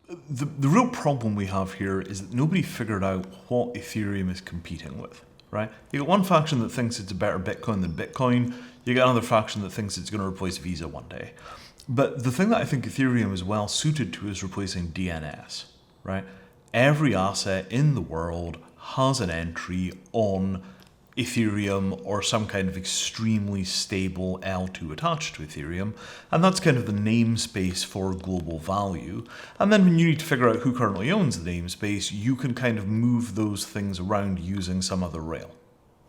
The real problem we have here is that nobody figured out what Ethereum is competing with, right? You got one faction that thinks it's a better Bitcoin than Bitcoin. You got another faction that thinks it's going to replace Visa one day. But the thing that I think Ethereum is well suited to is replacing DNS, right? Every asset in the world has an entry on Ethereum or some kind of extremely stable L2 attached to Ethereum, and that's kind of the namespace for global value. And then when you need to figure out who currently owns the namespace, you can kind of move those things around using some other rail,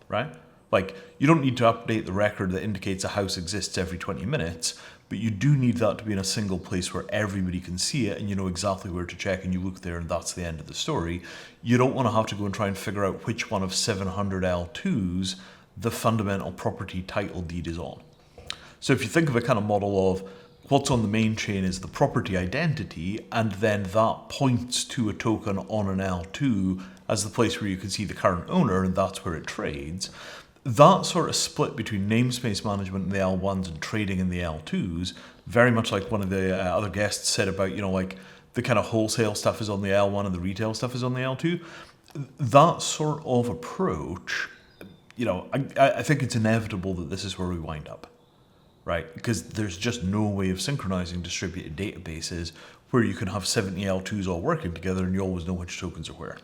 right? Like, you don't need to update the record that indicates a house exists every 20 minutes, but you do need that to be in a single place where everybody can see it and you know exactly where to check and you look there and that's the end of the story. You don't want to have to go and try and figure out which one of 700 L2s the fundamental property title deed is on. So if you think of a kind of model of what's on the main chain is the property identity, and then that points to a token on an L2 as the place where you can see the current owner, and that's where it trades. That sort of split between namespace management in the L1s and trading in the L2s, very much like one of the other guests said about, like the kind of wholesale stuff is on the L1 and the retail stuff is on the L2. That sort of approach, I think it's inevitable that this is where we wind up, right? Because there's just no way of synchronizing distributed databases where you can have 70 L2s all working together and you always know which tokens are where.